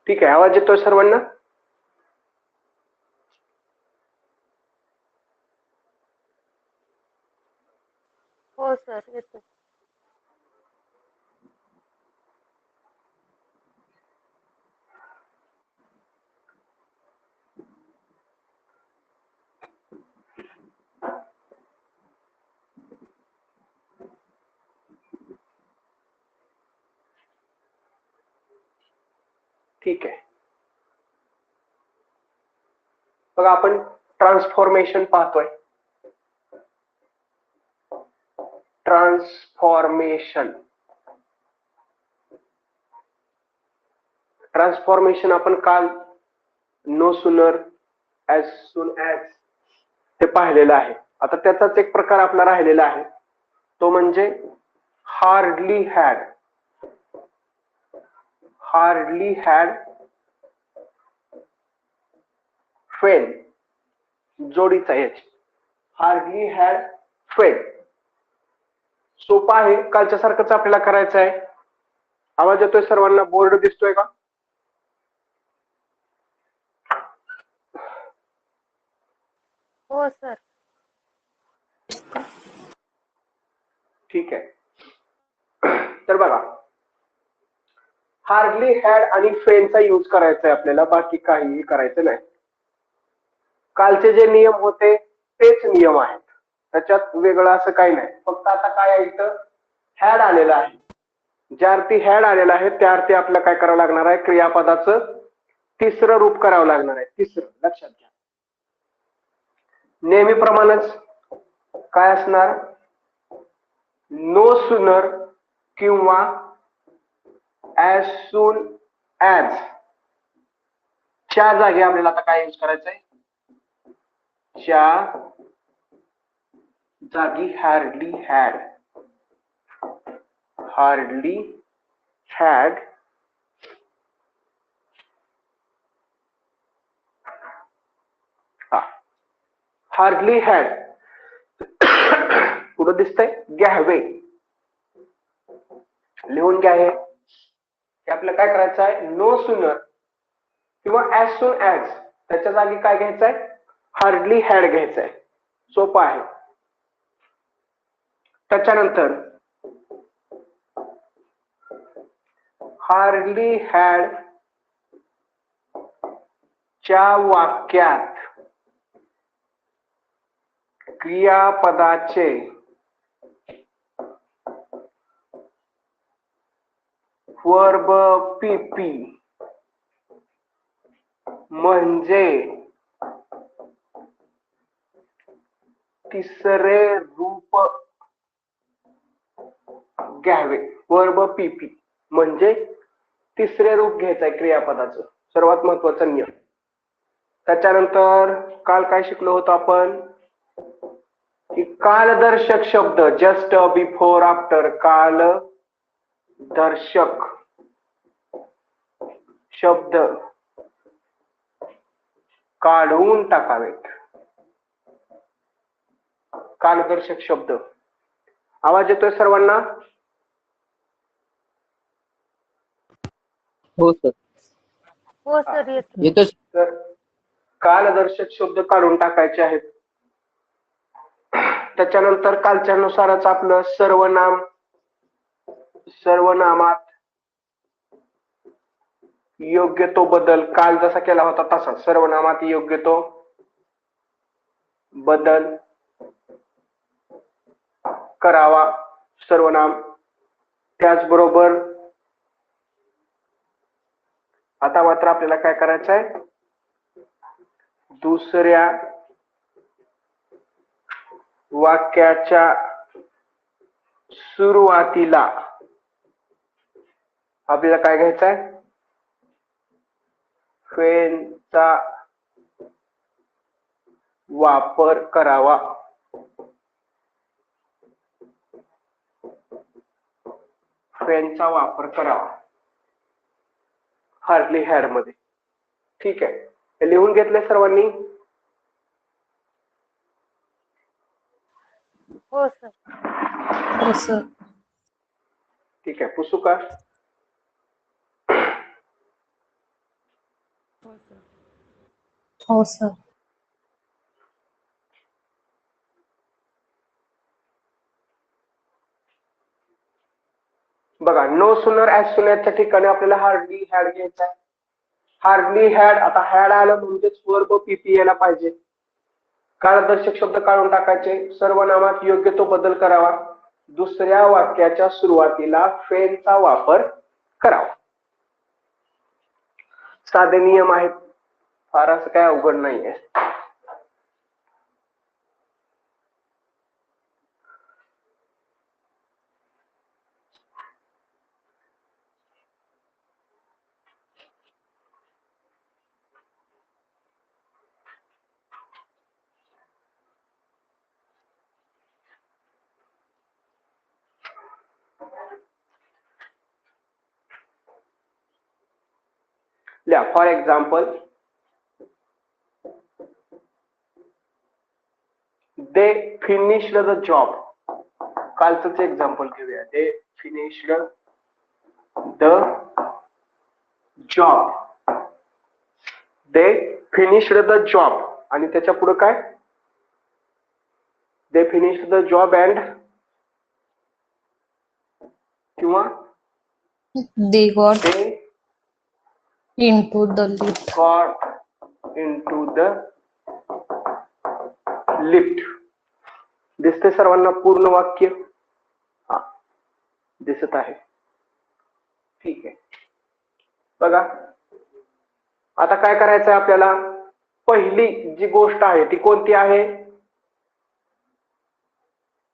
ठीक आहे, आवाज येतोय सर्वांना? हो सर येतो. ठीक आहे, बघा आपण ट्रान्सफॉर्मेशन पाहतोय. ट्रान्सफॉर्मेशन ट्रान्सफॉर्मेशन आपण काल no sooner as soon as ते पाहिलेलं आहे. आता त्याचाच एक प्रकार आपला राहिलेला आहे, तो म्हणजे हार्डली हॅड. हार्डली हॅड फेन, जोडीचा एच. हार्डली हॅड फेन सोपा आहे, कालच्या सारखंच आपल्याला करायचं आहे. आवाज येतोय सर्वांना? बोर्ड दिसतोय का? हो सर. ठीक आहे, तर बघा हार्डली हॅड आणि फेनचा यूज करायचा आहे आपल्याला, बाकी काहीही करायचं नाही. कालचे जे नियम होते तेच नियम आहेत, त्याच्यात वेगळं असं काही नाही. फक्त आता काय आहे, इथं हॅड आलेलं आहे. ज्या अर्थी हॅड आलेला आहे त्या अर्थी आपल्याला काय करावं लागणार आहे, क्रियापदाचं तिसरं रूप करावं लागणार आहे. तिसरं लक्षात घ्या. नेहमीप्रमाणेच काय असणार, नो सूनर किंवा ॲज सून ॲज च्या जागी आपल्याला आता काय यूज करायचंय, च्या जागी hardly had. Hardly had hardly had पुढे दिसतंय घ्यावे. लिहून घ्या हे. आपल्याला काय करायचं आहे, नो सूनर किंवा ॲज सून ॲज त्याच्या जागी काय घ्यायचंय, हार्डली हॅड घ्यायचंय. सोपं आहे. त्याच्यानंतर हार्डली हॅड च्या वाक्यात क्रियापदाचे वर्ब पीपी म्हणजे तिसरे रूप घ्यावे. वर्ब पीपी म्हणजे तिसरे रूप घ्यायचंय क्रियापदाचं, सर्वात महत्वाचा नियम. त्याच्यानंतर काल काय शिकलो होतो आपण, की कालदर्शक शब्द जस्ट बिफोर आफ्टर, कालदर्शक शब्द काढून टाकावेत. कालदर्शक शब्द. आवाज येतोय सर्वांना? हो सर. हो सर येतो. येतो. तर कालदर्शक शब्द काढून टाकायचे आहेत. त्याच्यानंतर कालच्या नुसारच आपलं सर्वनाम, सर्वनामात योग्य तो बदल, काल जसा केला होता तसा सर्वनामात योग्य तो बदल करावा सर्वनाम. त्याचबरोबर आता मात्र आपल्याला काय करायचं आहे, दुसऱ्या वाक्याच्या सुरुवातीला आपल्याला काय घ्यायचं आहे, फेनचा वापर करावा. फेनचा वापर करावा हार्डली हॅड मध्ये. ठीक आहे, हे लिहून घेतले सर्वांनी? हो सर. हो सर. ठीक आहे, पुसू का? हो सर. बघा, नो सुनर ॲज सुनरच्या ठिकाणी आपल्याला हार्डली हॅड घ्यायचा आहे. हार्डली हॅड, आता हॅड आलं म्हणजेच वर्ब पीपी यायला पाहिजे. काळदर्शक शब्द काढून टाकायचे, सर्वनामात योग्य तो बदल करावा, दुसऱ्या वाक्याच्या सुरुवातीला फेनचा वापर करावा. साधे नियम आहेत, फार असं काय अवघड नाहीये. For example, they finished the job. कालच एक्झाम्पल घेऊया. They finished the job. They finished the job आणि त्याच्या पुढे काय? They finished the job and किंवा They got they into the lift. got into the lift. दिसते सर्वांना पूर्ण वाक्य? हा, दिसत आहे. ठीक आहे. बघा, आता काय करायचं आहे आपल्याला? पहिली जी गोष्ट आहे ती कोणती आहे?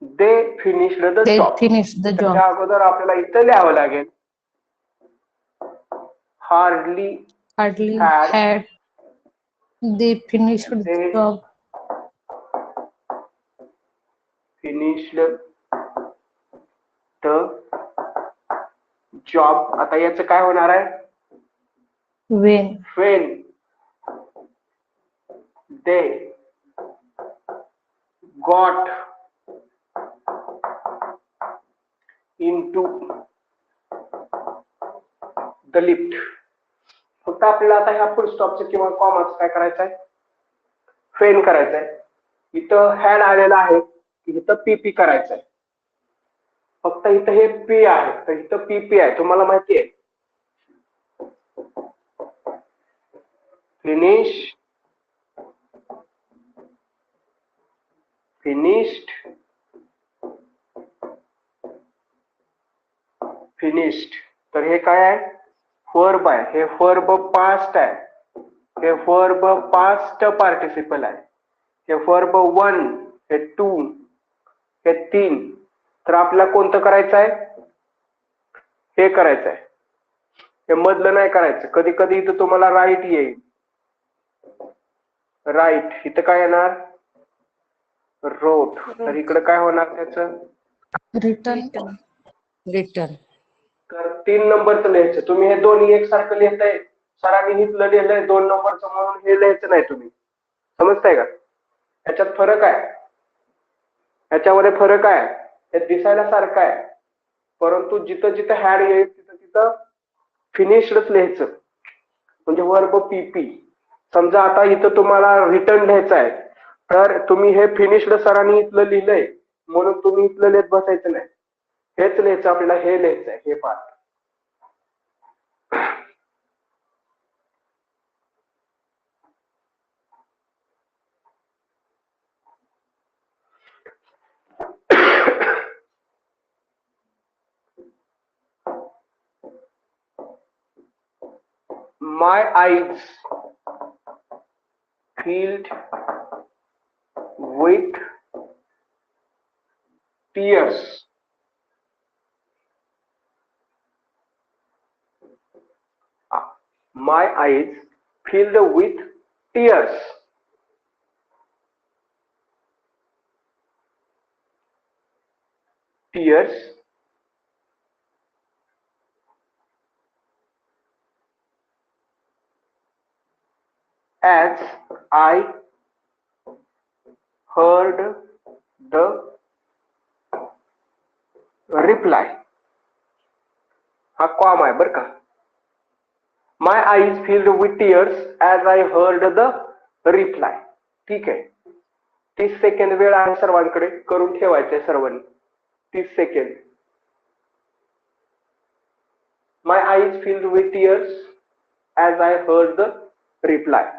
They finished the They job. finished the job. त्याच्या अगोदर आपल्याला इथं लिहावं लागेल hardly Hardly had had they finished the they job. finished the job. आता याचं काय होणार आहे? When When they got into the lift. फक्त आपल्याला आता ह्या फुल स्टॉपचं किंवा कॉमाचं काय करायचं आहे? फेन करायचं आहे. इथं हॅड आलेला आहे, इथं पीपी करायचं आहे. फक्त इथं हे पी आहे, तर इथं पीपी आहे. तुम्हाला माहिती आहे फिनिश्ड. तर हे काय आहे? वर्ब आहे. हे वर्ब पास्ट आहे. हे वर्ब पास्ट पार्टिसिपल आहे. हे वर्ब 1, हे 2, हे 3. तर आपल्याला कोणतं करायचं आहे? हे करायचं आहे. हे मधलं नाही करायचं. कधी कधी इथं तुम्हाला राईट येईल. राईट इथं काय येणार? रोट. तर इकडे काय होणार त्याचं? return. तर 3 नंबरचं लिहायचं. तुम्ही हे दोन्ही एकसारखं लिहिताय. सरांनी इथलं लिहिलंय 2 नंबरचं म्हणून हे लिहायचं नाही तुम्ही. समजताय का? याच्यात फरक आहे. याच्यामध्ये फरक आहे. हे दिसायला सारखं आहे, परंतु जिथं जिथं हॅड येईल तिथं तिथं फिनिश्डच लिहायचं. म्हणजे वर्ब पीपी. समजा आता इथं तुम्हाला रिटर्न लिहायचं आहे, तर तुम्ही हे फिनिश्ड सरांनी इथलं लिहिलंय म्हणून तुम्ही इथलं लिहित बसायचं नाही. हेच लिहायचं आपल्याला. हे लिहायचं आहे, हे part. My eyes filled with tears. My eyes filled with tears. Tears as I heard the reply. हा कॉम आहे बरं का. My eyes filled with tears as I heard the reply. ठीक आहे, 30 सेकंद वेळ आहे सर्वांकडे, करून ठेवायचंय सर्वांनी. 30 सेकंद. My eyes filled with tears as I heard the reply.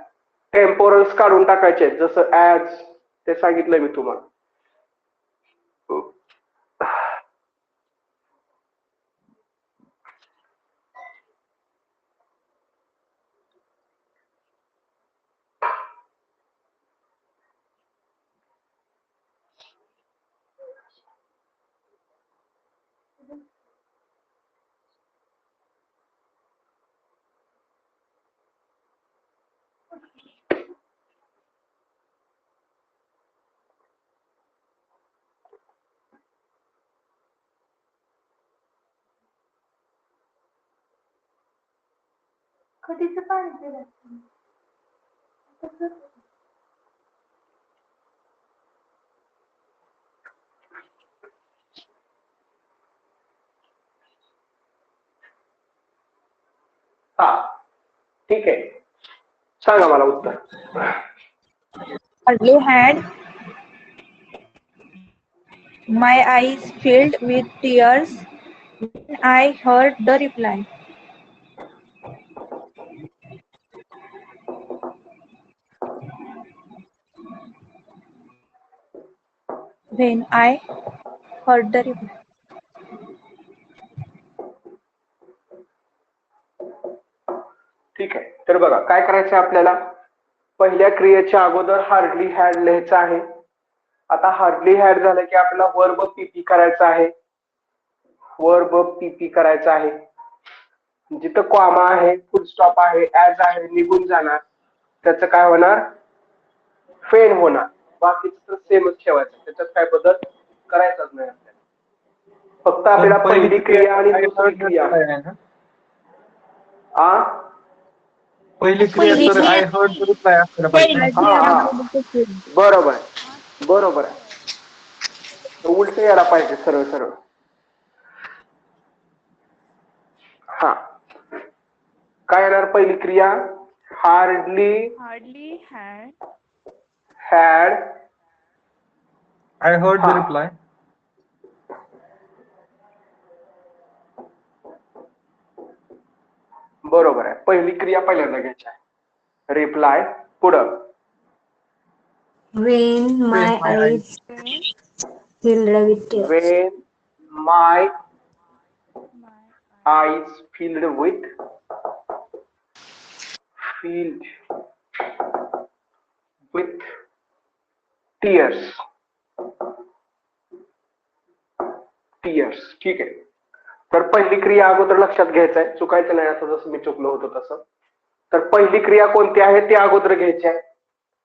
Temporals काढून टाकायचे जसं ॲज ते सांगितलंय मी तुम्हाला. कधीच पाणी पिलं हा ठीक आहे, सांगा मला उत्तर. Hardly had my eyes filled with tears when I heard the reply. When I heard the reply. ठीक आहे, तर बघा काय करायचं आपल्याला. पहिल्या क्रियेच्या अगोदर हार्डली हॅड लिहायचं आहे. आता हार्डली हॅड झालं की आपल्याला वर्ब पीपी करायचा आहे. वर्ब पीपी करायचा आहे. जिथं कॉमा आहे, फुल स्टॉप आहे, ऍज आहे, निघून जाणार, त्याचं काय होणार, फेन होणार. बाकीचं तर सेमच ठेवायचं, त्याच्यात काय बदल करायचाच नाही आपल्याला. फक्त आपल्याला पहिली क्रिया आणि दुसरी क्रिया. पहिली क्रिया तर आय हर्ड द रिप्लाय असलं पाहिजे. बरोबर आहे, बरोबर आहे. उलट यायला पाहिजे, सरळ सरळ. हा काय येणार पहिली क्रिया, hardly had I heard the reply. बरोबर आहे, पहिली क्रिया पहिल्यांदा घ्यायची आहे. रिप्लाय पुढं. When my eyes filled with tears. When my eyes filled with tears. ठीक आहे, तर पहिली क्रिया अगोदर लक्षात घ्यायचं आहे, चुकायचं नाही. असं जसं मी चुकलो होतो तसं. तर पहिली क्रिया कोणती आहे ती अगोदर घ्यायची आहे.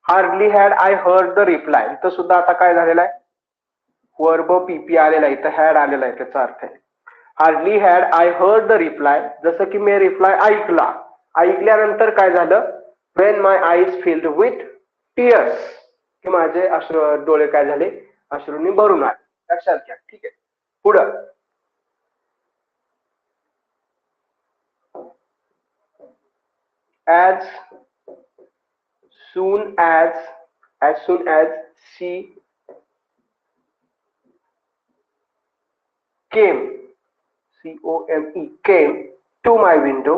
Hardly had I heard the reply. इथं सुद्धा आता काय झालेलं आहे, वर्ब पीपी आलेला आहे, इथं हॅड आलेला आहे. त्याचा अर्थ आहे hardly had I heard the reply. जसं की मी रिप्लाय ऐकला, ऐकल्यानंतर काय झालं, Wien my eyes filled with tears, की माझे अश्रू, डोळे काय झाले, अश्रूंनी भरून आले. लक्षात घ्या. ठीक आहे, पुढं. as soon as she came, C-O-M-E, came to my window,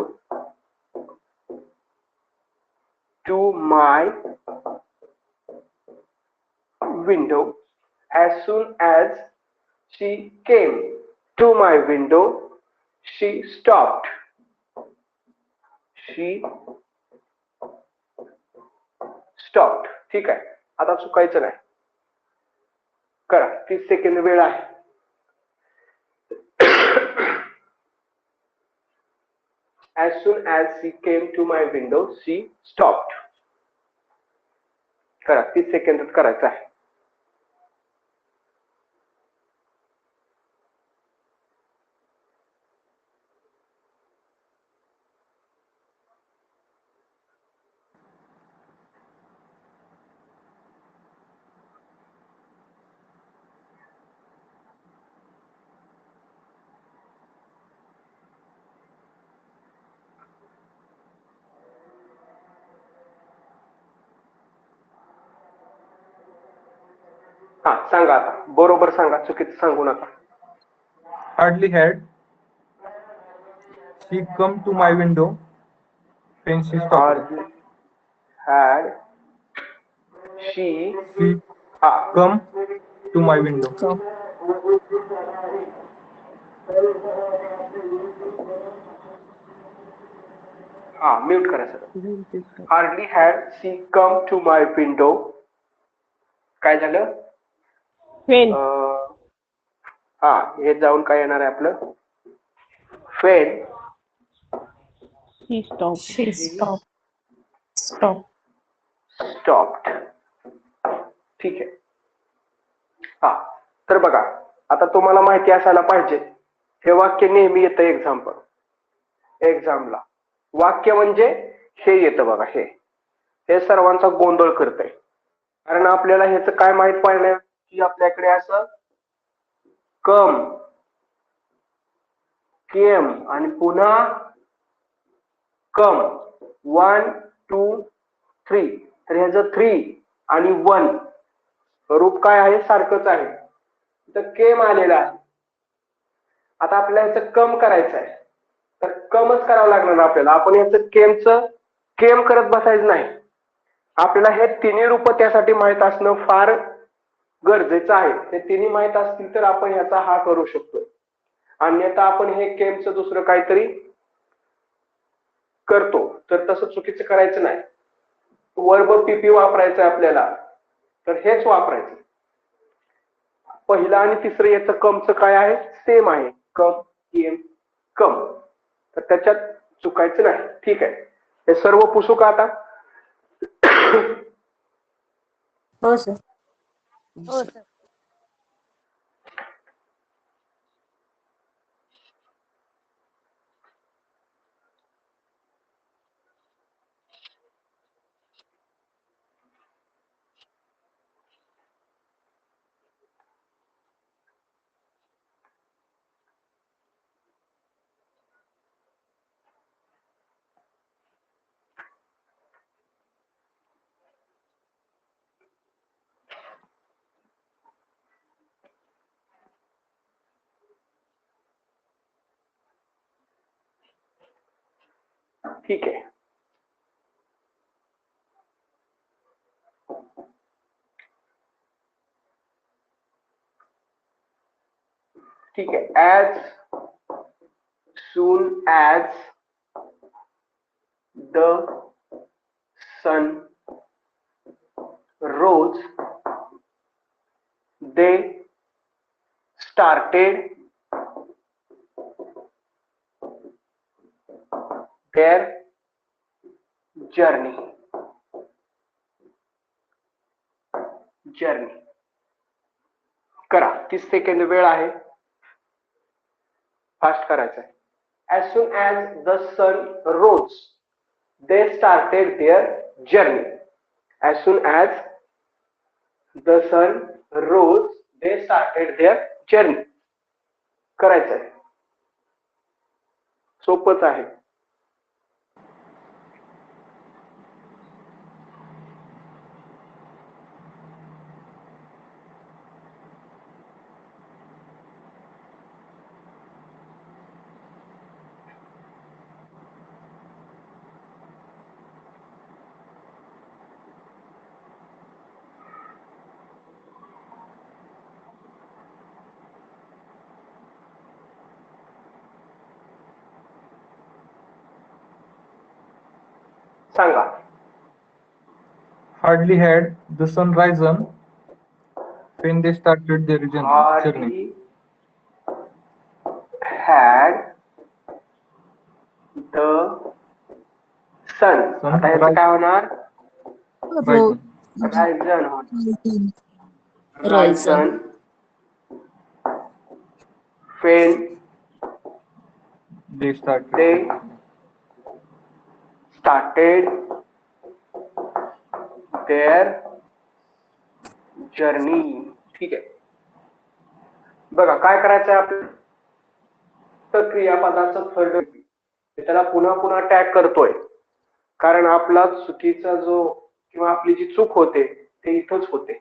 as soon as she came to my window, she stopped. ठीक आहे, आता चुकायचं नाही. करा, 30 सेकंद वेळ आहे. as soon as she came to my window, she stopped. करा, 30 सेकंदात करायचं आहे. हा सांगा आता, बरोबर सांगा, चुकीचं सांगू नका. Hardly had she come to my window when she stopped. Hardly had she She हा come to my window. हा म्यूट करा sir. Hardly had she come to my window. काय झालं? When हा हे जाऊन काय येणार आहे आपलं? When she stopped. She stopped. Stop. stopped. ठीक आहे. हा तर बघा, आता तुम्हाला माहिती असायला पाहिजे, हे वाक्य नेहमी येतं एक्झामला. वाक्य म्हणजे हे येतं बघा, हे सर्वांचा गोंधळ करतंय. कारण आपल्याला ह्याचं काय माहित पाहिजे की आपल्याकडे असं कम, केम आणि पुन्हा कम 1 2 3. तर ह्याचं 3 आणि 1 रूप काय आहे? सारखंच आहे. इथं केम आलेला आहे. आता आपल्याला ह्याचं कम करायचं आहे, तर कमच करावं लागणार आपल्याला. आपण ह्याचं केम करत बसायचं नाही. आपल्याला हे तिन्ही रूप त्यासाठी माहित असणं फार गरजेचं आहे. हे तिन्ही माहित असतील तर आपण ह्याचा हा करू शकतो. अन्यथा आपण हे केमचं दुसरं काहीतरी करतो, तर तसं चुकीचं करायचं नाही. वर्ब पीपी वापरायचं आहे आपल्याला, तर हेच वापरायचं. पहिलं आणि तिसरं याचं कमचं काय आहे? सेम आहे. कम केम कम. तर त्याच्यात चुकायचं नाही. ठीक आहे. हे सर्व पुसू का आता? हो सर. ठीक आहे. ठीक आहे. as soon as the sun rose, they started their journey. करा. 30 सेकंद वेळ आहे. फास्ट करायचं आहे. As soon as the sun rose, they started their journey. As soon as the sun rose, they started their journey. करायचं आहे. सोपंच आहे. सांगा. Hardly had the sun risen when they started their journey. Hardly had the sun. आता ह्याचं काय होणार? Risen. Risen होणार. Risen. When They started. they started their journey. ठीक आहे. बघा काय करायचं आहे आपल्याला? तर क्रियापदाचं थर्ड त्याला पुन्हा पुन्हा टॅग करतोय, कारण आपला चुकीचा जो किंवा आपली जी चूक होते ते इथंच होते.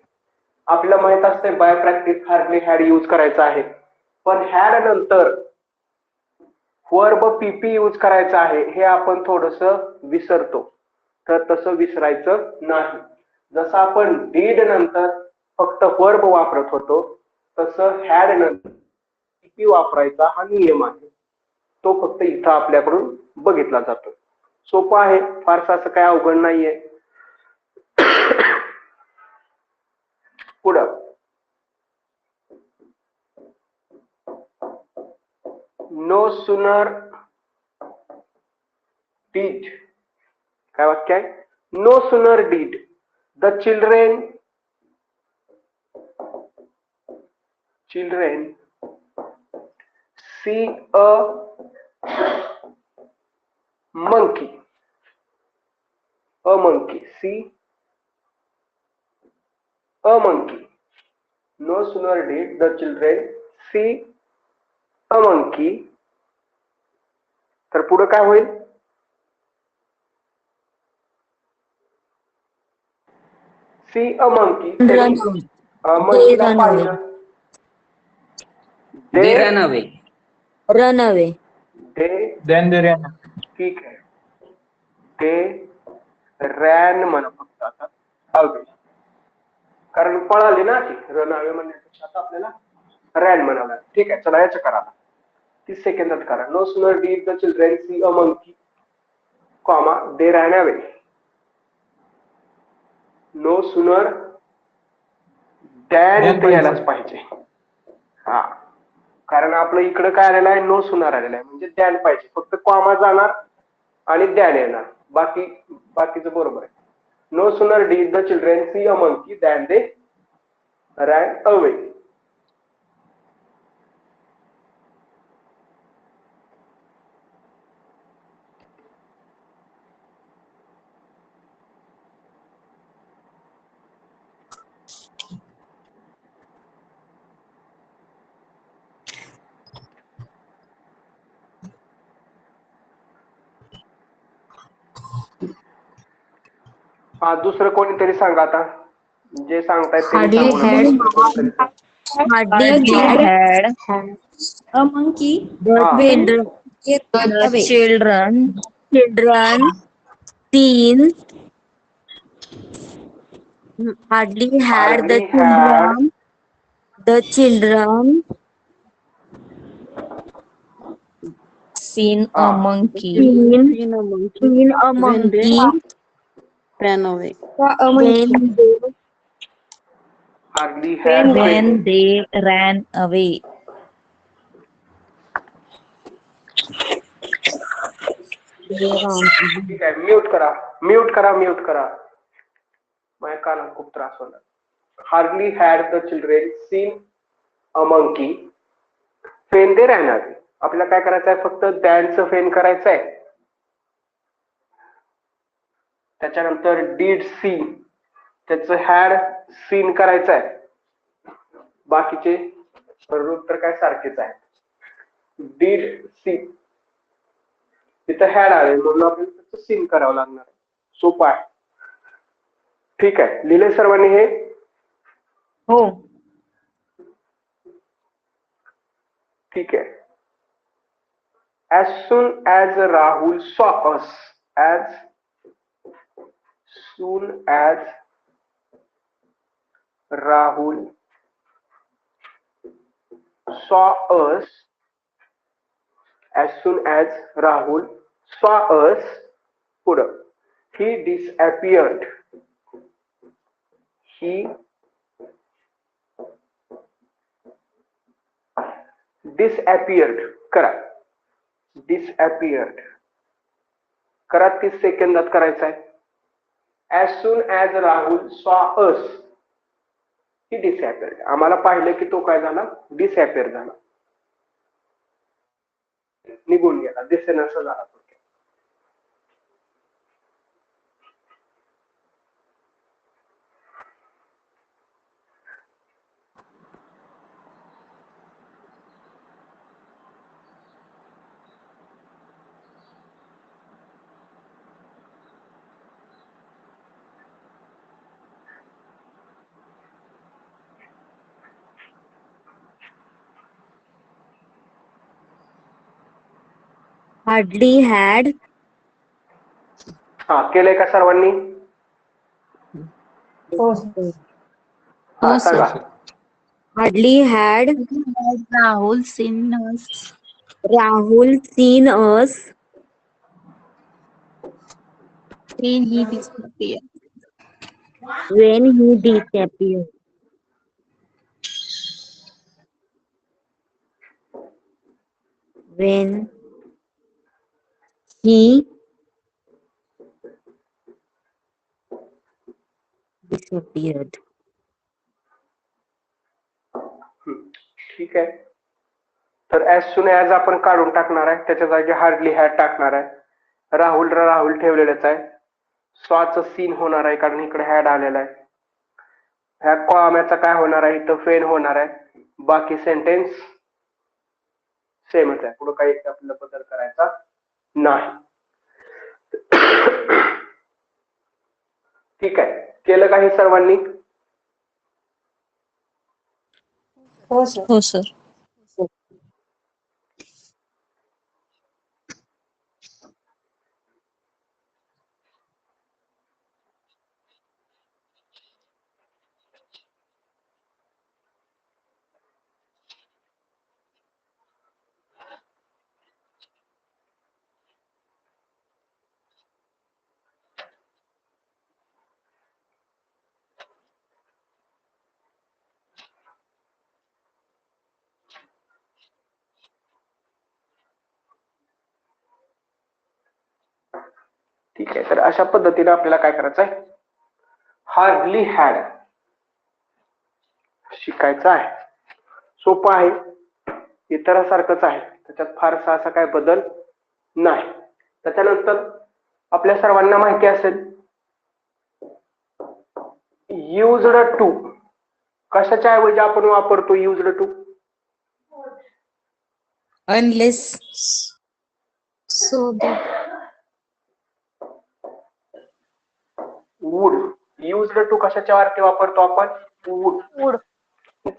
आपल्याला माहित असते by practice hardly had use करायचा आहे, पण हॅड नंतर वर्ब पीपी यूज करायचा आहे हे आपण थोडस विसरतो. तर तसं विसरायचं नाही. जसं आपण डीड नंतर फक्त वर्ब वापरत होतो तसं हॅड नंतर पीपी वापरायचा हा नियम आहे. तो फक्त इथं आपल्याकडून बघितला जातो. सोपं आहे, फारसं असं काय अवघड नाहीये. पुढं नो सुनर डीड काय वाक्य आहे? No sooner did the children see a monkey see a monkey. No sooner did the children see a monkey, तर पुढे काय होईल? see a monkey Run त्यांनी away. मंकीला They run पाहिलं. They ran away. Run away. Then they ran. ठीक आहे. ते ran म्हणा फक्त आता अवघड, कारण पळाली ना ती. रन अवे म्हणण्यापेक्षा आता आपल्याला रॅन म्हणाला. ठीक आहे, चला याचं करा 30 सेकंदात करा. No sooner did the children see a monkey comma they ran away. No sooner than ते यायलाच पाहिजे. हा, कारण आपलं इकडं काय आलेलं आहे? नो सुनर आलेलं आहे, म्हणजे दॅन पाहिजे. फक्त कॉमा जाणार आणि दॅन येणार, बाकीचं बरोबर आहे. No sooner did the children see a monkey than they ran away. हा, दुसरं कोणीतरी सांगा आता. जे सांगतायत त्यांनी Hardly सांगू नका. had- दुसरं कोणीतरी सांगा. Hardly had a monkey the हा. children, away. children seen. Hardly had Hardly had the children Seen a हा. monkey seen a monkey ran away. when they Hardly had When they ran away. ठीक आहे, mute करा. माझ्या कानात खूप त्रास होणार. Hardly had the children seen a monkey fan they ran. आपल्याला काय करायचं आहे? फक्त दॅनचं फेन करायचं आहे. त्याच्यानंतर डीड सी त्याचं हॅड सीन करायचं आहे. बाकीचे रूप तर काय सारखेच आहे. डीड सी तिथं हॅड आले म्हणून आपल्याला त्याचं सीन करावं लागणार आहे. सोपं आहे. ठीक आहे, लिहिले सर्वांनी हे? हो. ठीक आहे. As soon as Rahul saw us, as soon as Rahul saw us, as soon as Rahul saw us, पुढं he disappeared. He disappeared. करा. disappeared करा. 30 सेकंदात करायचं आहे. as soon as Rahul saw us he disappeared. आम्हाला पाहिलं की तो काय झाला? disappear झाला, निघून गेला, दिसेनासा झाला. hardly had हा, केलंय का सर्वांनी? हो सर. हा, हो सांगा. Sir. hardly had Rahul seen us Rahul seen us when he disappeared. when he disappeared. When he disappeared. ठीक आहे. तर ऍज सुन ऍज आपण काढून टाकणार आहे, त्याच्या जागी हार्डली हॅड टाकणार आहे. राहुल राहुल ठेवलेलंच आहे. स्वाचं सीन होणार आहे कारण इकडे हॅड आलेला आहे. ह्या कॉम्याचा काय होणार आहे, इथं फेन होणार आहे. बाकी सेंटेन्स सेमच आहे, पुढे काही आपल्याला बदल करायचा नाही. ठीक आहे, केलं काही सर्वांनी? हो सर. हो सर. ठीक आहे, तर अशा पद्धतीने आपल्याला काय करायचं आहे, हार्डली हॅड शिकायचं आहे. सोपं आहे, इतरांसारखंच आहे, त्याच्यात फारसा असा काय बदल नाही. त्याच्यानंतर आपल्या सर्वांना माहिती असेल युज्ड टू कशाच्या ऐवजी आपण वापरतो used to? Unless So that. Would. Used to कशाच्या अर्थी वापरतो आपण? वुड.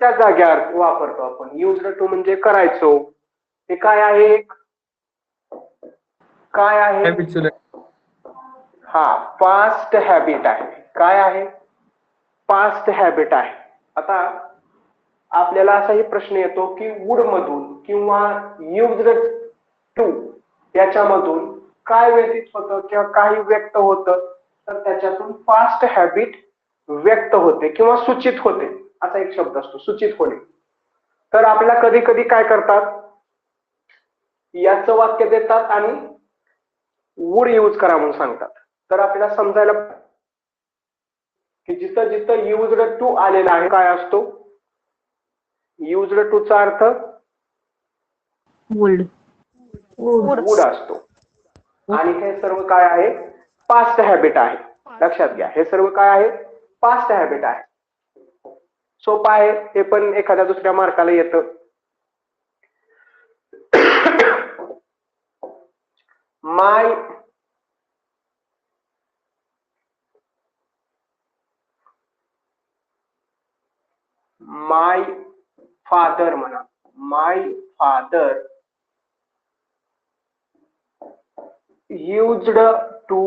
त्या जाग्यावर वापरतो आपण. युज्ड टू म्हणजे करायचो. हे काय आहे? काय आहे? हॅबिच्युअल. हा, पास्ट हॅबिट आहे. काय आहे? पास्ट हॅबिट आहे. आता आपल्याला असाही प्रश्न येतो की वुड मधून किंवा युज्ड टू याच्यामधून काय व्यतीत होतं किंवा काही व्यक्त होतं, तर त्याच्यातून पास्ट हॅबिट व्यक्त होते किंवा सूचित होते असा एक शब्द असतो, सूचित होणे. तर आपल्याला कधी कधी काय करतात, याचं वाक्य देतात आणि वुड यूज करा म्हणून सांगतात. तर आपल्याला समजायला की जिथं जिथं युज्ड टू आलेला आहे काय असतो, युज्ड टू चा अर्थ would. वुड असतो. आणि हे सर्व काय आहे? पास्ट हॅबिट आहे. लक्षात घ्या, हे सर्व काय आहे? पास्ट हॅबिट आहे. सोपं आहे, हे पण एखाद्या दुसऱ्या मार्काला येतं. माय माय फादर म्हणा. My father used to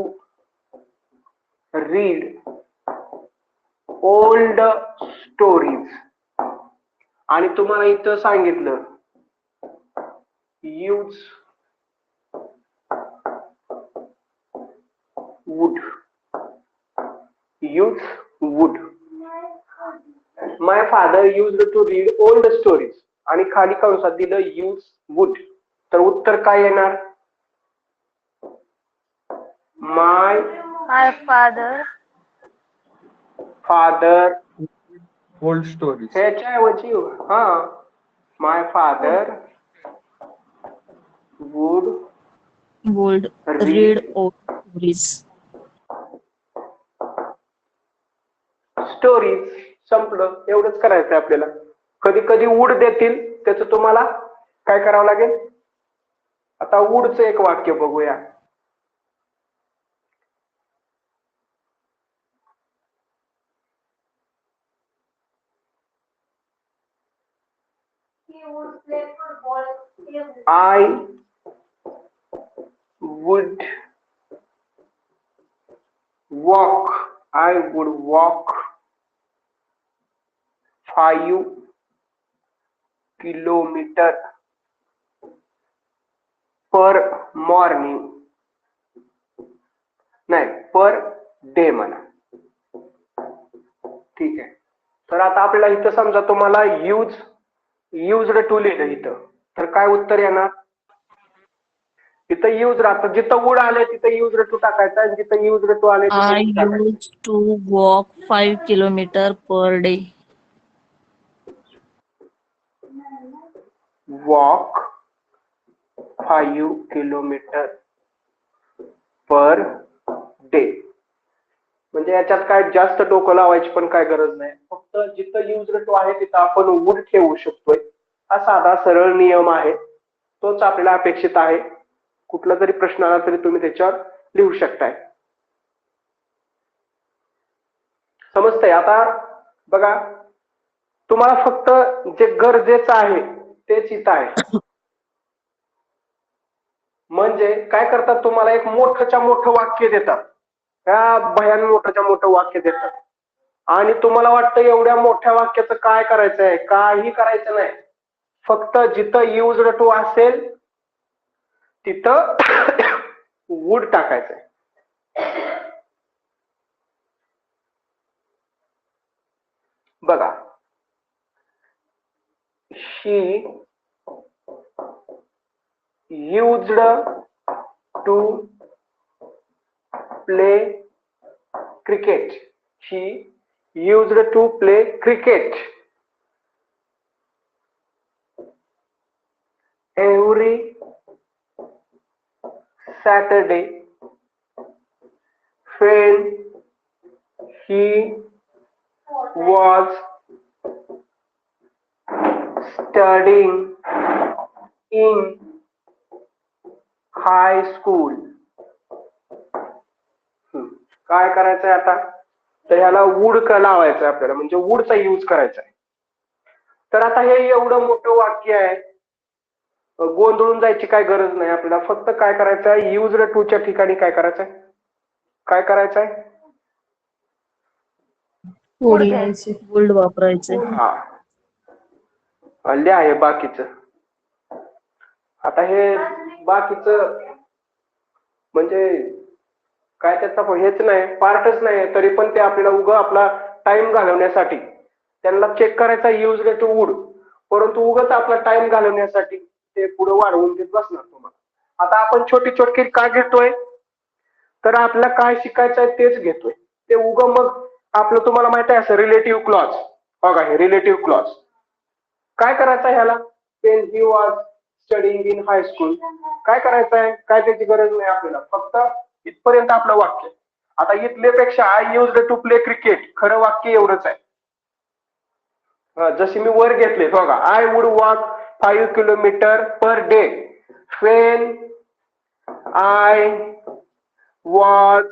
read old stories. आणि तुम्हाला इथं सांगितलं use would. Use would. My father used to read old stories आणि खाली कंसात दिलं यूज वुड. तर उत्तर काय येणार? My father old stories. ह्याच्याऐवजी हा, my father would Would read old stories. Stories. संपलं, एवढंच करायचं आपल्याला. कधी कधी वुड देतील, त्याचं तुम्हाला काय करावं लागेल. आता वुडचं एक वाक्य बघूया. I would walk. I would walk 5 kilometer per morning. नाही, पर डे म्हणा. ठीक आहे. तर आता आपल्याला इथं समजा तुम्हाला युज्ड टू लिहिलं इथं, तर काय उत्तर येणार? इथं यूज राहतं, जिथं वुड आले तिथं युज्ड टू टाकायचं आणि जिथं युज्ड टू आले I तिथं would टाकायचं. used to walk 5 kilometer per day. Walk 5 kilometre per day. म्हणजे याच्यात काय जास्त डोकं लावायची पण काय गरज नाही. फक्त जिथं युज्ड टू आहे तिथं आपण वुड ठेवू शकतोय. हा साधा सरळ नियम आहे, तोच आपल्याला अपेक्षित आहे. कुठला जरी प्रश्न आला तरी तुम्ही त्याच्यावर लिहू शकताय. समजतंय? आता बघा, तुम्हाला फक्त जे गरजेचं आहे तेच इथं आहे. म्हणजे काय करतात, तुम्हाला एक मोठंच्या मोठं वाक्य देतात, त्या भयान मोठंच्या मोठं वाक्य देतात आणि तुम्हाला वाटतं एवढ्या मोठ्या वाक्याचं काय करायचं आहे? काही करायचं नाही. फक्त जिथं युज्ड टू असेल तिथं वुड टाकायचंय. बघा, she used to play cricket. She used to play cricket every Saturday when he was studying in high school. काय करायचंय आता? तर ह्याला वुड का लावायचंय आपल्याला, म्हणजे वुडचा यूज करायचा आहे. तर आता हे एवढं मोठं वाक्य आहे, गोंधळून जायची काय गरज नाही आपल्याला. फक्त काय करायचं आहे, युज्ड टू च्या ठिकाणी काय करायचंय? काय करायचंय? Would would वापरायचे. हा, आहे बाकीचं. आता हे बाकीचं म्हणजे काय, त्याचा हेच नाही, पार्टच नाही, तरी पण ते आपल्याला उगा आपला टाइम घालवण्यासाठी त्यांना चेक करायचा युज्ड टू वुड, परंतु उगाच आपला टाइम घालवण्यासाठी ते पुढे वाढवून देत बसणार तुम्हाला. आता आपण छोटी छोटी का घेतोय? तर आपल्याला काय शिकायचं आहे तेच घेतोय. ते उगा मग आपलं तुम्हाला माहित आहे असं रिलेटिव्ह क्लॉज. बघा, हे रिलेटिव्ह क्लॉज काय करायचं आहे ह्याला? when he was studying in high school. काय करायचं आहे? काय त्याची गरज नाही आपल्याला, फक्त इथपर्यंत आपलं वाक्य. आता इथल्यापेक्षा I used to play cricket, खरं वाक्य एवढंच आहे. जशी मी वर घेतले बघा, I would walk 5 kilometre per day when I was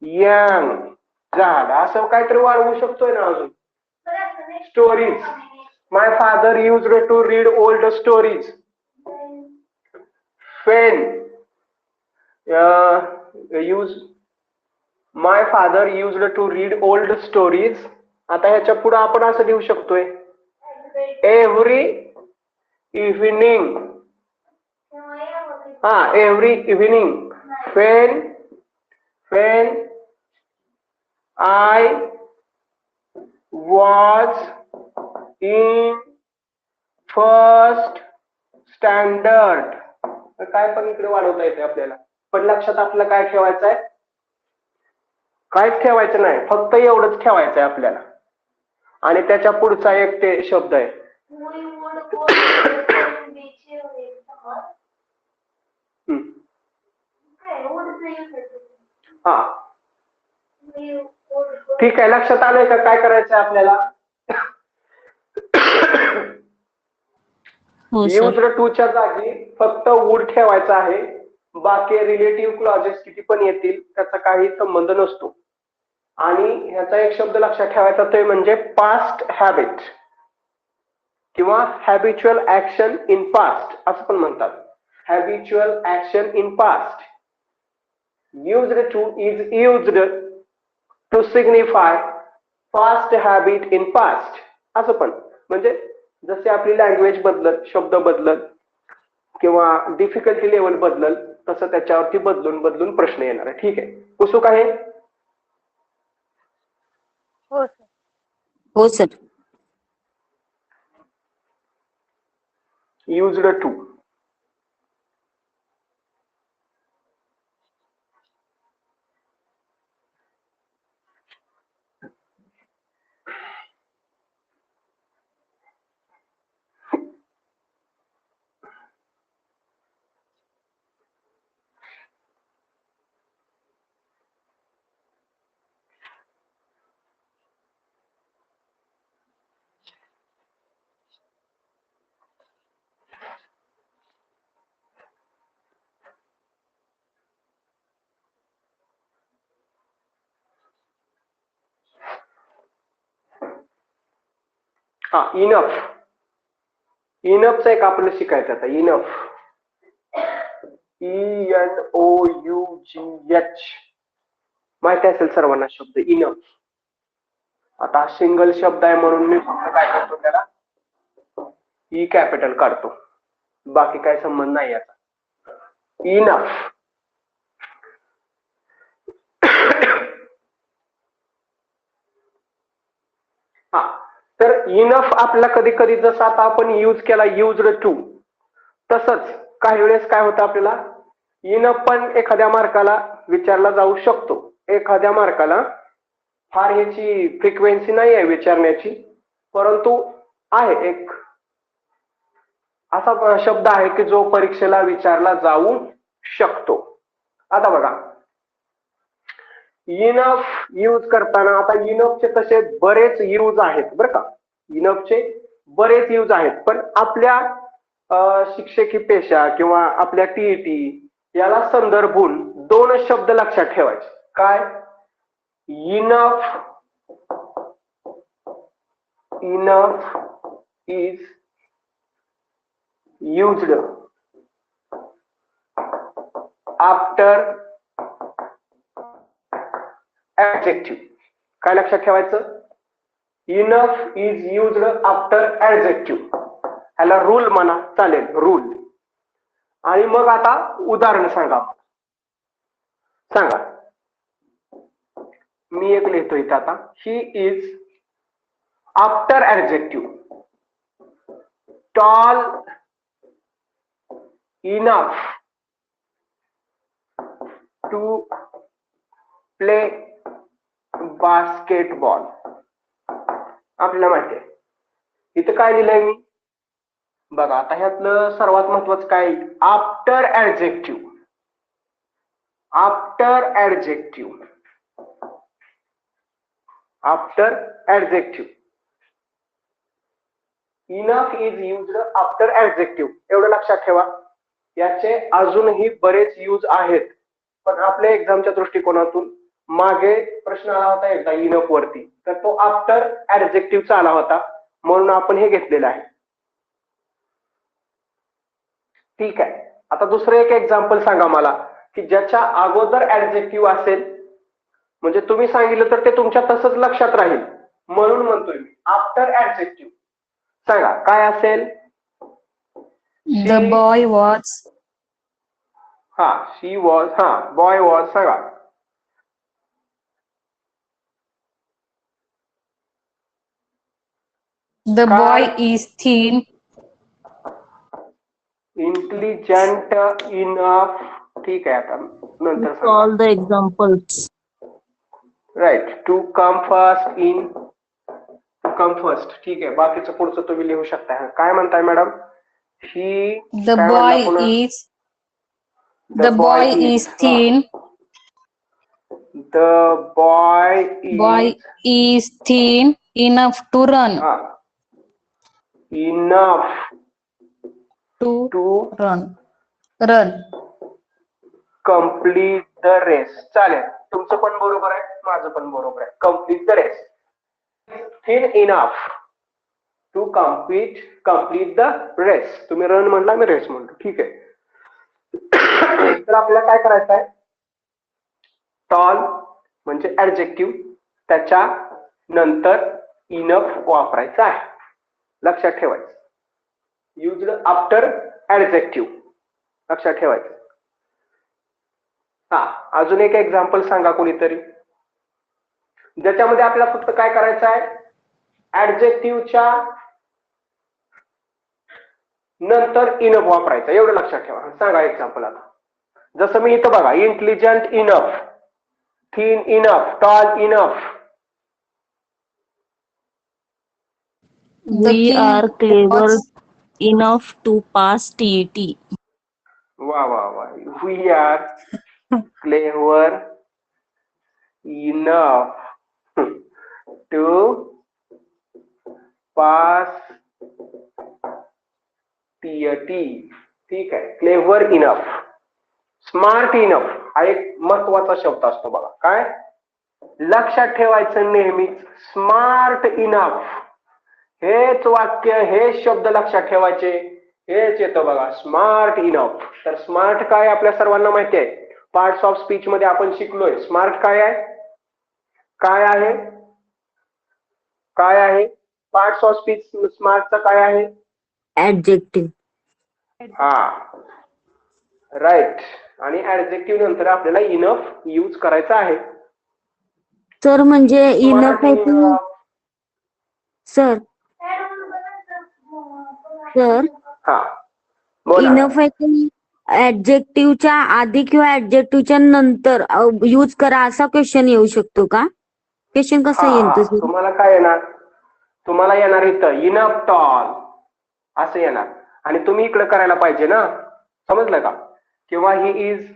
young. झालं, असं काहीतरी वाढवू शकतोय ना अजून. Stories, my father used to read old stories when my father used to read old stories. आता ह्याच्या पुढे आपण असं लिहू शकतोय, every evening. every evening when I was in first standard. काय पण इकडे वाढवता येते आपल्याला, पण लक्षात आपल्याला काय ठेवायचं आहे? काहीच ठेवायचं नाही, फक्त एवढंच ठेवायचं आहे आपल्याला. आणि त्याच्या पुढचा एक ते शब्द आहे, हा ठीक आहे. लक्षात आलंय का काय करायचंय आपल्याला? हो सर. युज्ड टू च्या जागी फक्त वुड ठेवायचा आहे. बाकी रिलेटिव्ह क्लॉजेस किती पण येतील त्याचा काही संबंध नसतो. आणि ह्याचा एक शब्द लक्षात ठेवायचा ते म्हणजे पास्ट हॅबिट किंवा हॅबिच्युअल ऍक्शन इन पास्ट असं पण म्हणतात. habitual action in past. Used to is used to signify past habit in past. असं पण म्हणजे जसे आपली लँग्वेज बदलत, शब्द बदलत किंवा डिफिकल्टी लेवल बदलल तसं त्याच्यावरती बदलून बदलून प्रश्न येणार आहे. ठीक आहे, उत्सुक आहे? हो सर. Used to. हा, इनफ. इनफचं एक आपल्याला शिकायचं आता. इनफ, ENOUGH माहिती असेल सर्वांना शब्द इनफ. आता हा सिंगल शब्द आहे म्हणून मी फक्त काय करतो, त्याला ई कॅपिटल काढतो, बाकी काय संबंध नाही याचा. इनफ. हा, तर इनफ आपला कधी कधी जसं आता आपण यूज केला युज्ड टू, तसंच काही वेळेस काय होतं आपल्याला इनफ पण एखाद्या मार्काला विचारला जाऊ शकतो. एखाद्या मार्काला फार ह्याची फ्रिक्वेन्सी नाही आहे विचारण्याची, परंतु आहे एक असा शब्द आहे की जो परीक्षेला विचारला जाऊ शकतो. आता बघा, इनफ यूज करताना आता इनफचे तसे बरेच यूज आहेत बरं का, इनफचे बरेच यूज आहेत, पण आपल्या शिक्षकी पेशा किंवा आपल्या टीईटी याला संदर्भून दोन शब्द लक्षात ठेवायचे. काय? Enough, enough is used after adjective. काय लक्षात ठेवायचं? Enough is used after adjective. ह्याला रूल म्हणा, चालेल, रूल. आणि मग आता उदाहरण सांगा. सांगा, मी एक लिहितो इथे आता. He is after adjective tall enough to play basketball. आपल्याला माहिती आहे इथं काय लिहिलंय मी बघा. आता ह्यातलं सर्वात महत्वाचं काय? After adjective. After adjective, after adjective. Enough is used after adjective, एवढं लक्षात ठेवा. याचे अजूनही बरेच यूज आहेत, पण आपल्या एक्झामच्या दृष्टिकोनातून मागे प्रश्न आला होता एकदा इनफ वरती, तर तो आफ्टर ऍडजेक्टिव्हचा आला होता, म्हणून आपण हे घेतलेलं आहे. ठीक आहे, आता दुसरं एक एक्झाम्पल सांगा मला की ज्याच्या अगोदर ऍडजेक्टिव्ह असेल, म्हणजे तुम्ही सांगितलं तर ते तुमच्या तसंच लक्षात राहील, म्हणून म्हणतोय मी आफ्टर ऍडजेक्टिव्ह. सांगा काय असेल? The boy was. हा, she was. हा, boy was. सांगा. The boy is thin. Intelligent enough. ठीक आहे, आता नंतर सांगा. All the examples. Right. To come first in, to come first. ठीक आहे, बाकीचं पुढचं तुम्ही लिहू शकता. काय म्हणताय मॅडम? ही The boy is thin. The boy is thin enough to run. Enough to run. complete the race. चालेल, तुमचं पण बरोबर आहे, माझं पण बरोबर आहे. complete the race. Thin enough to complete the race. तुम्ही रन म्हणला, मी रेस म्हणतो. ठीक आहे. तर आपल्याला काय करायचं आहे, टॉल म्हणजे ऍडजेक्टिव्ह, त्याच्या नंतर इनफ वापरायचं आहे. लक्षात ठेवायचं, युज्ड आफ्टर ऍडजेक्टिव्ह, लक्षात ठेवायचं. हा, अजून एक एक्झाम्पल सांगा कोणीतरी, ज्याच्यामध्ये आपल्याला फक्त काय करायचं आहे, ऍडजेक्टिव्हच्या नंतर इनफ वापरायचं, एवढं लक्षात ठेवा. सांगा एक्झाम्पल. आता जसं मी इथं बघा, intelligent enough, thin enough, tall enough. We king are clever was enough to pass TET. वा वा वा, we are clever enough to pass TET. ठीक आहे, क्लेवर इनफ. स्मार्ट इनफ हा एक महत्वाचा शब्द असतो बघा. काय लक्षात ठेवायचं नेहमी, स्मार्ट इनफ हेच वाक्य, हे शब्द लक्षात ठेवायचे. हेच येतं बघा, स्मार्ट इनफ. तर स्मार्ट काय आपल्या सर्वांना माहिती आहे, पार्ट्स ऑफ स्पीच मध्ये आपण शिकलोय. स्मार्ट काय आहे, काय आहे, काय आहे पार्ट्स ऑफ स्पीच स्मार्टचा काय आहे, ऍडजेक्टिव्ह. हा राईट. आणि ऍडजेक्टिव्ह नंतर आपल्याला इनफ यूज करायचा आहे. सर म्हणजे इनफ आहे की enough. सर सर हा बोला. इनफ आहे की ऍडजेक्टिव्हच्या आधी किंवा ऍडजेक्टिव्हच्या नंतर यूज करा, असा क्वेश्चन येऊ शकतो का? क्वेश्चन कसा हा, येतो सर? तुम्हाला काय येणार, तुम्हाला येणार इथं इनफ टॉल असं येणार. आणि तुम्ही इकडे करायला पाहिजे ना, समजलं का? किंवा he is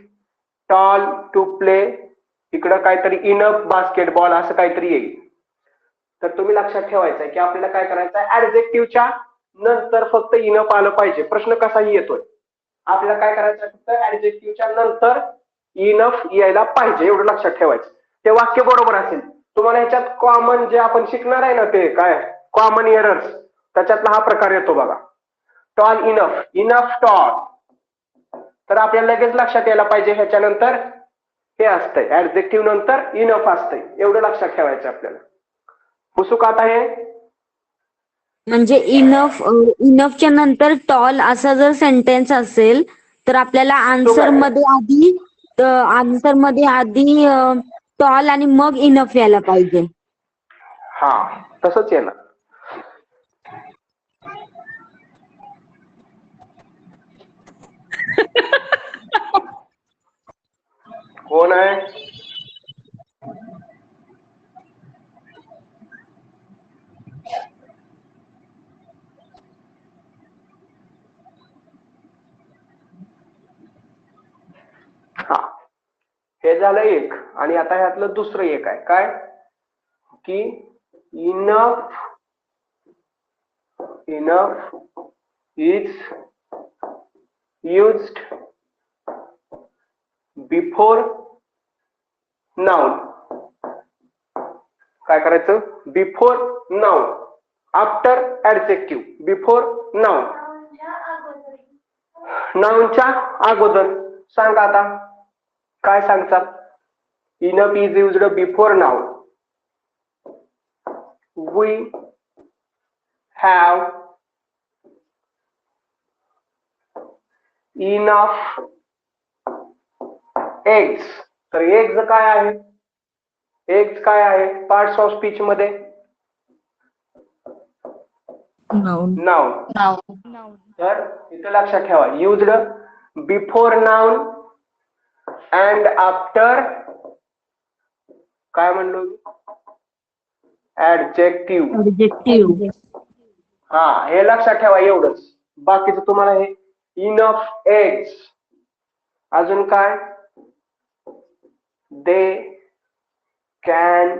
tall to play, इकडं काहीतरी इनफ बास्केटबॉल असं काहीतरी येईल. तर तुम्ही लक्षात ठेवायचं आहे की आपल्याला काय करायचं आहे, ऍडजेक्टिव्हच्या नंतर फक्त इनफ आलं पाहिजे. प्रश्न कसाही येतोय, आपल्याला काय करायचं आहे, फक्त ऍडजेक्टिव्हच्या नंतर इनफ यायला पाहिजे, एवढं लक्षात ठेवायचं. ते वाक्य बरोबर असेल. तुम्हाला ह्याच्यात कॉमन जे आपण शिकणार आहे ना, ते काय कॉमन एरर्स, त्याच्यातला हा प्रकार येतो बघा, टॉल इनफ, इनफ टॉल. तर आपल्याला लगेच लक्षात यायला पाहिजे ह्याच्यानंतर हे असतंय, ऍडजेक्टिव्ह नंतर इनफ असतंय, एवढं लक्षात ठेवायचं आपल्याला. पुसुक आता हे म्हणजे इनफच्या नंतर टॉल असा जर सेंटेन्स असेल तर आपल्याला आन्सर मध्ये आधी टॉल आणि मग इनफ यायला पाहिजे. हा तसंच येणार. कोण आहे? हा, हे झालं एक. आणि आता ह्यातलं दुसरं एक आहे काय, की enough enough is used before noun. काय करायचं, before noun, after adjective, before noun, नाउनच्या अगोदर. सांगा आता काय सांगतात, enough is used before noun. We have enough eggs. तर एग्ज काय आहे, एग्ज काय आहे पार्ट्स ऑफ स्पीच मध्ये, Noun. नाउन. तर इथे लक्षात ठेवा, used before noun and after काय म्हणलो, ऍडजेक्टिव्ह. Adjective. हा, हे लक्षात ठेवा एवढंच. बाकीचं तुम्हाला हे इनफ एग्स, अजून काय, they can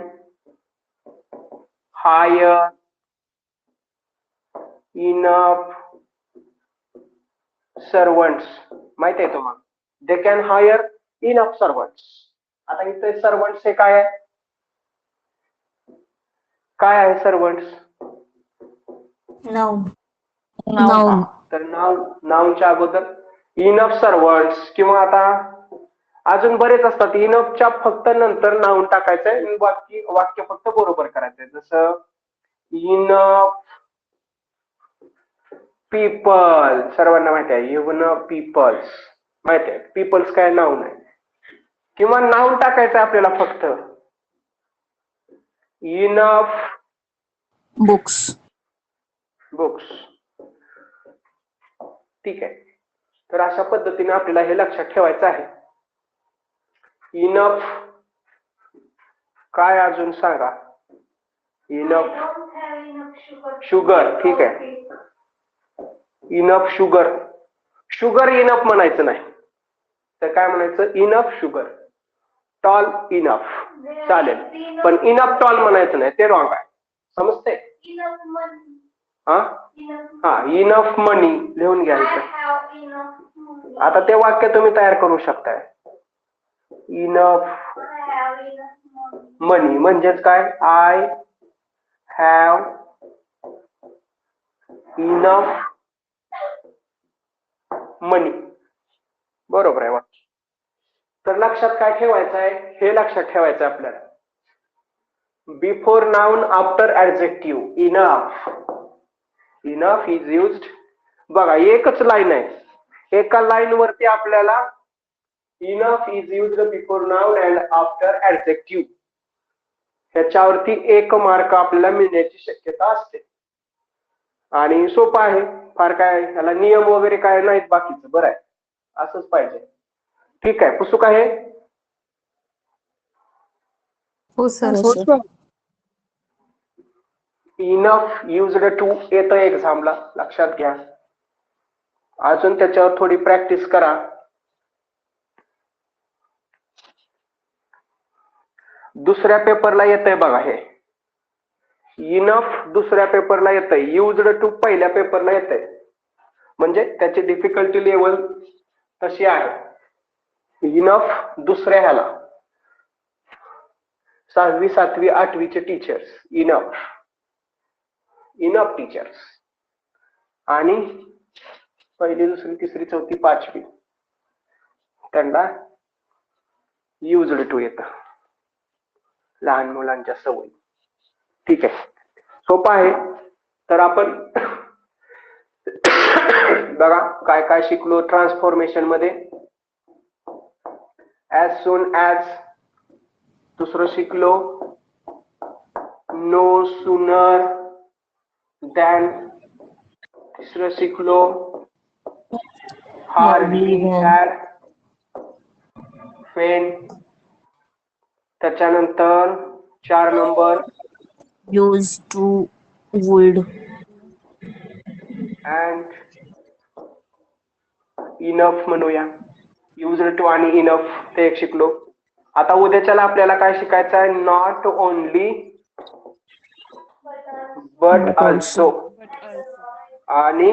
hire enough servants. माहित आहे तुम्हाला, they can hire enough servants. आता इथे सर्वंट्स हे काय आहे, काय आहे सर्वंट्स, noun. Noun. तर नाउनच्या अगोदर इनफ सर्वंट्स. किंवा आता अजून बरेच असतात. इनफच्या फक्त नंतर नाऊन टाकायचंय, वाक्य वाक्य फक्त बरोबर करायचंय. जसं इनफ पीपल, सर्वांना माहिती आहे इनफ पीपल्स, माहिती आहे पीपल्स काय नाऊन आहे. किंवा नाऊन टाकायचं आपल्याला फक्त इनफ बुक्स. बुक्स. ठीक आहे. तर अशा पद्धतीने आपल्याला हे लक्षात ठेवायचं आहे. इनफ काय अजून सांगा. Enough sugar. ठीक आहे. Enough sugar. शुगर इनफ म्हणायचं नाही, तर काय म्हणायचं इनफ शुगर. टॉल इनफ चालेल, पण इनफ टॉल म्हणायचं नाही, ते रॉंग आहे. समजते? हा हा इनफ मनी लिहून घ्यायचं. आता ते वाक्य तुम्ही तयार करू शकताय. इनफ मनी म्हणजेच काय, आय हॅव इनफ मनी. बरोबर आहे वाक्य. तर लक्षात काय ठेवायचं आहे, हे लक्षात ठेवायचं आहे आपल्याला. Before noun after adjective enough. Enough is used. बघा एकच लाईन आहे, एका लाईन वरती आपल्याला enough is used before noun and after adjective, ह्याच्यावरती 1 मार्क आपल्याला मिळण्याची शक्यता असते. आणि सोपं आहे फार, काय ह्याला नियम वगैरे काय नाहीत बाकीचं. बरं आहे, असंच पाहिजे. ठीक आहे. पुस्तक आहे. हो सर. इनफ युज्ड टू येतं एक्झामला, लक्षात घ्या. अजून त्याच्यावर थोडी प्रॅक्टिस करा. दुसऱ्या पेपरला येतंय बघा हे. इनफ दुसऱ्या पेपरला येतंय, युज्ड टू पहिल्या पेपरला येतंय. म्हणजे त्याची डिफिकल्टी लेवल तशी आहे. इनफ दुसऱ्या ह्याला 6वी 7वी 8वी चे टीचर्स इनफ. Enough teachers. आणि 1ली 2री 3री 4थी 5वी त्यांना युज्ड टू येतं, लहान मुलांच्या सवयी. ठीक आहे, सोपं आहे. तर आपण बघा काय काय शिकलो ट्रान्सफॉर्मेशन मध्ये. As soon as. दुसरं शिकलो नो सूनर दॅन. तिसरं शिकलो हार्डली हॅड फेन. त्याच्यानंतर 4 number use to would. And enough म्हणूया. युज्ड टू आणि इनफ ते एक शिकलो. आता उद्याच्याला आपल्याला काय शिकायचं आहे, नॉट ओनली बट ऑल्सो. आणि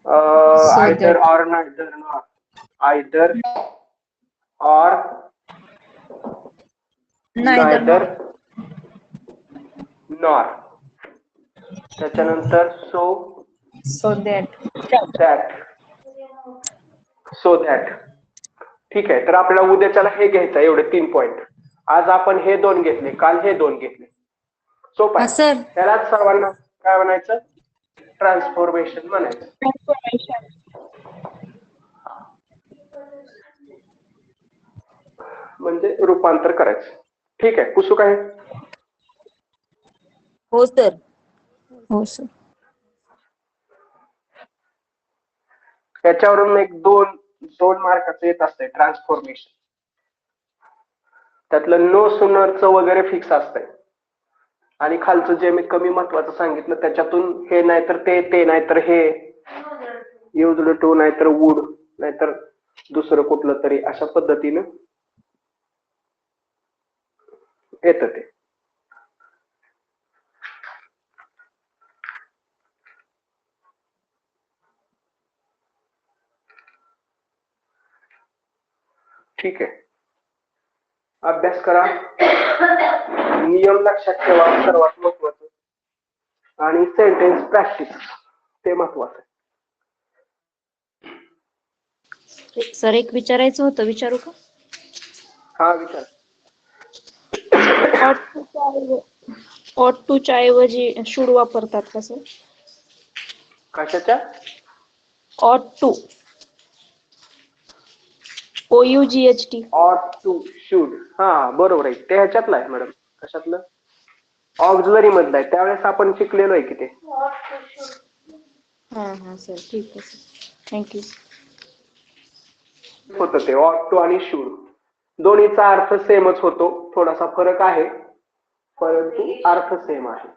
either or neither nor. Either or neither nor. त्याच्यानंतर सो दॅट. So that. ठीक आहे. तर आपल्याला उद्याच्याला हे घ्यायचं आहे, एवढे 3 पॉइंट. आज आपण हे 2 घेतले, काल हे 2 घेतले. सोपं आहे. सर त्यालाच सर्वांना काय म्हणायचं, ट्रान्सफॉर्मेशन म्हणायचं. म्हणजे रूपांतर करायचं. ठीक आहे. कुसू काय. हो सर. हो सर. त्याच्यावरून एक 2 मार्काचं येत असतंय ट्रान्सफॉर्मेशन. त्यातलं नो सुनरचं वगैरे फिक्स असतंय. आणि खालचं जे मी कमी महत्वाचं सांगितलं त्याच्यातून हे नाहीतर ते नाहीतर हे, युज्ड टू नाहीतर वुड नाहीतर दुसरं कुठलं तरी, अशा पद्धतीनं येतं ते. ठीक आहे. अभ्यास करा. नियम लक्षात ठेवा सर्वात महत्वाचं. आणि सेंटेन्स प्रॅक्टिस ते महत्वाचं आहे. सर एक विचारायचं होतं, विचारू का? हा विचार. ऑट टूच्या ऐवजी शुड वापरतात का सर? कशाच्या? ऑट टू, OUGHT. ऑट टू शूड, हा बरोबर आहे. ते ह्याच्यातलं आहे मॅडम. कशातलं? ऑक्झिलरी मधलं आहे. त्यावेळेस आपण शिकलेलो आहे की ते. हा सर, ठीक आहे सर, थँक्यू. होतं ते ऑट टू आणि शूड, दोन्हीचा अर्थ सेमच होतो. थोडासा फरक आहे परंतु अर्थ सेम आहे.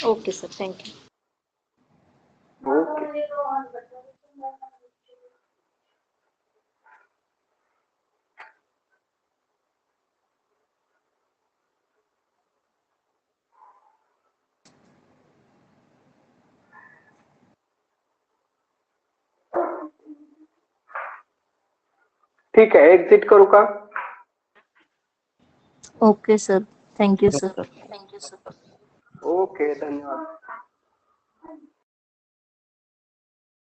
Okay sir, thank you. ओके. ठीक आहे, एक्झिट करू का? Okay sir, thank you sir. Okay, धन्यवाद.